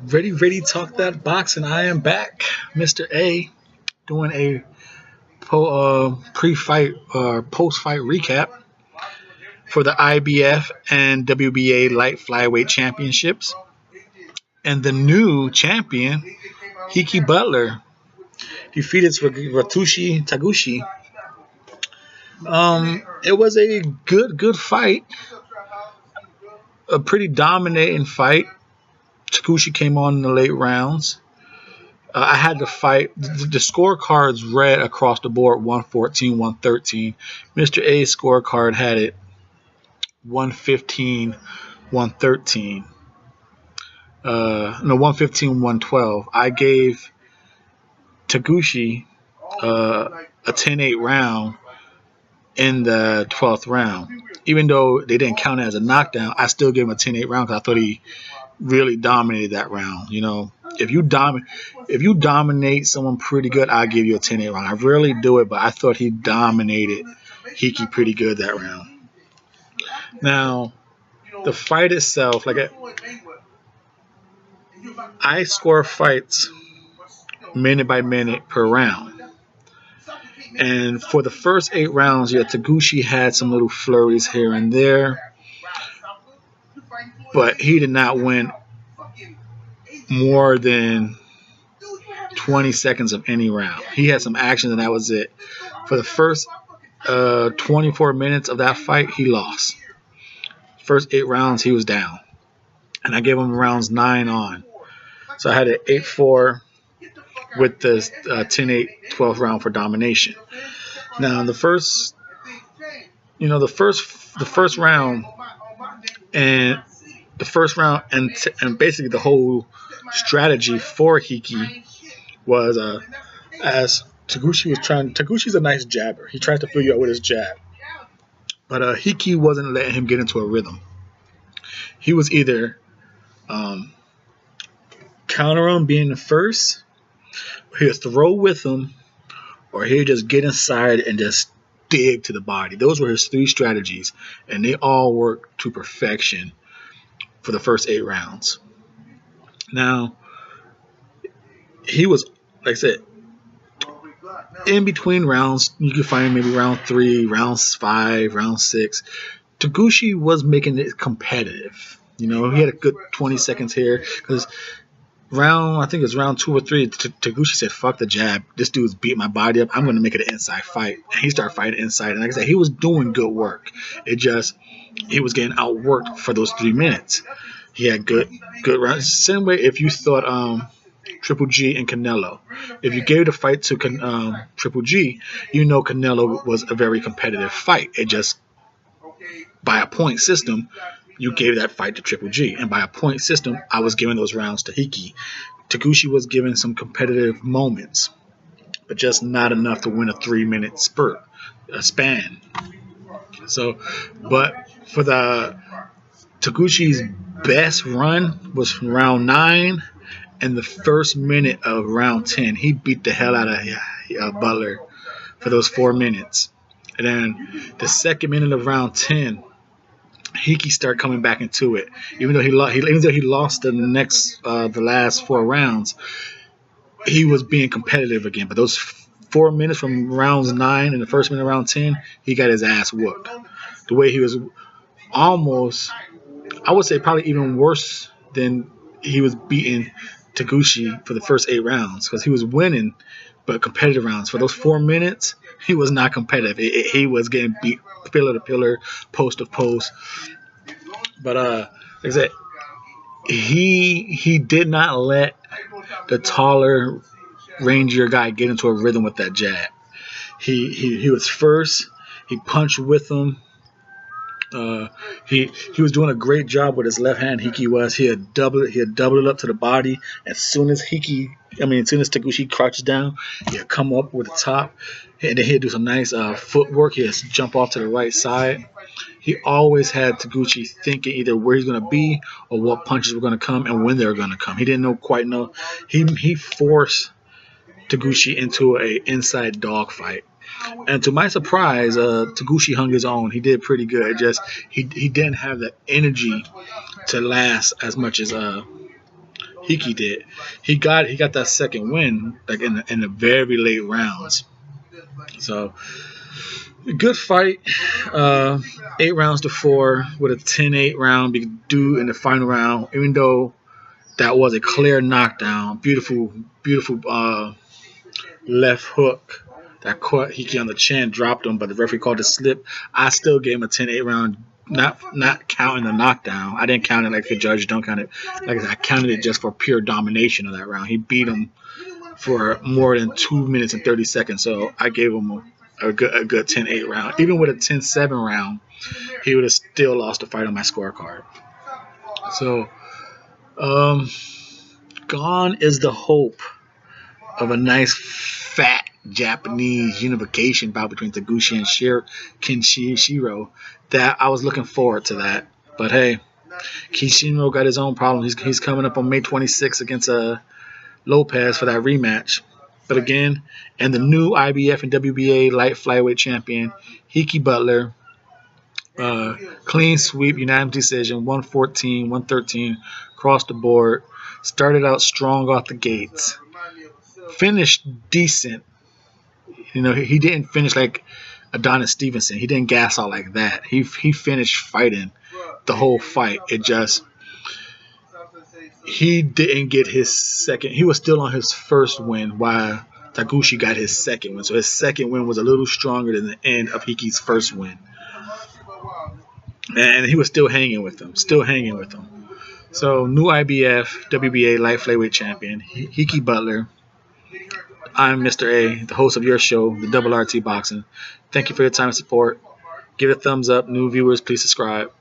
Ready, talk that boxing. I am back, Mr.A, doing a pre-fight or post-fight recap for the IBF and WBA Light Flyweight Championships. And the new champion, Hekkie Budler, defeated Taguchi. It was a good fight, a pretty dominating fight. Taguchi came on in the late rounds. I had to fight. The scorecards read across the board 114, 113. Mr.A's scorecard had it 115, 113. 115, 112. I gave Taguchi a 10-8 round in the 12th round. Even though they didn't count it as a knockdown, I still gave him a 10-8 round because I thought he really dominated that round. You know, if you dominate someone pretty good, I'll give you a 10-8 round. I rarely do it, but I thought he dominated Hekkie pretty good that round. Now, the fight itself, I score fights minute by minute per round. And for the first 8 rounds, Taguchi had some little flurries here and there, but he did not win more than 20 seconds of any round. He had some action, and that was it. For the first 24 minutes of that fight, he lost. First 8 rounds, he was down. And I gave him rounds 9 on. So I had an 8-4 with the 10-8 12th round for domination. Now, the first round and basically the whole strategy for Hekkie was as Taguchi was trying. Taguchi's a nice jabber. He tries to fill you out with his jab, but Hekkie wasn't letting him get into a rhythm. He was either counter him being the first, or he'd throw with him, or he'd just get inside and just dig to the body. Those were his 3 strategies, and they all worked to perfection for the first 8 rounds. Now, he was, like I said, in between rounds. You could find maybe round 3, round 5, round 6. Taguchi was making it competitive. You know, he had a good 20 seconds here because I think it was round 2 or 3, Taguchi said, fuck the jab. This dude's beating my body up. I'm going to make it an inside fight. And he started fighting inside. And like I said, he was doing good work. He was getting outworked for those 3 minutes. He had good rounds. Same way if you thought Triple G and Canelo. If you gave the fight to Triple G, you know Canelo was a very competitive fight. It just, by a point system, you gave that fight to Triple G. And by a point system, I was giving those rounds to Hekkie. Taguchi was given some competitive moments, but just not enough to win a 3-minute span. So, but for the Taguchi's best run was from round 9 and the first minute of round 10. He beat the hell out of Butler for those 4 minutes. And then the second minute of round 10, Hekkie started coming back into it. Even though he lost the last 4 rounds, he was being competitive again. But those 4 minutes from rounds 9 and the first minute of round 10, he got his ass whooped. The way he was almost, I would say probably even worse than he was beating Taguchi for the first 8 rounds, because he was winning, but competitive rounds. For those 4 minutes, he was not competitive. He was getting beat pillar to pillar, post to post. But like I said, he did not let the taller, rangier guy get into a rhythm with that jab. He was first. He punched with him. He was doing a great job with his left hand. Hekkie was. He had doubled it up to the body. As soon as Taguchi crouches down, he'd come up with the top, and then he'd do some nice footwork. He'd jump off to the right side. He always had Taguchi thinking either where he's going to be or what punches were going to come and when they were going to come. He didn't quite know. He forced Taguchi into an inside dogfight. And to my surprise, Taguchi hung his own. He did pretty good. Just he didn't have the energy to last as much as Hekkie did. He got that second win like in the very late rounds. So good fight. 8 rounds to 4 with a 10-8 round due in the final round. Even though that was a clear knockdown, beautiful left hook that caught Hekkie on the chin, dropped him, but the referee called it slip. I still gave him a 10-8 round, not counting the knockdown. I didn't count it like the judge don't count it. Like I counted it just for pure domination of that round. He beat him for more than 2 minutes and 30 seconds, so I gave him a good 10-8 round. Even with a 10-7 round, he would have still lost the fight on my scorecard. So, gone is the hope of a nice fat Japanese unification bout between Taguchi and Kinshiro. That I was looking forward to that, but hey, Kinshiro got his own problems. He's coming up on May 26th against Lopez for that rematch. But again, and the new IBF and WBA Light Flyweight champion, Hekkie Budler, clean sweep, unanimous decision, 114, 113, across the board. Started out strong off the gates. Finished decent. You know, he didn't finish like Adonis Stevenson. He didn't gas out like that. He finished fighting the whole fight. It just, he didn't get his second. He was still on his first win while Taguchi got his second win. So his second win was a little stronger than the end of Hekkie's first win. And he was still hanging with them. So new IBF WBA Light Flyweight champion, Hekkie Budler. I'm Mr.A, the host of your show, the Double RT Boxing. Thank you for your time and support. Give it a thumbs up. New viewers, please subscribe.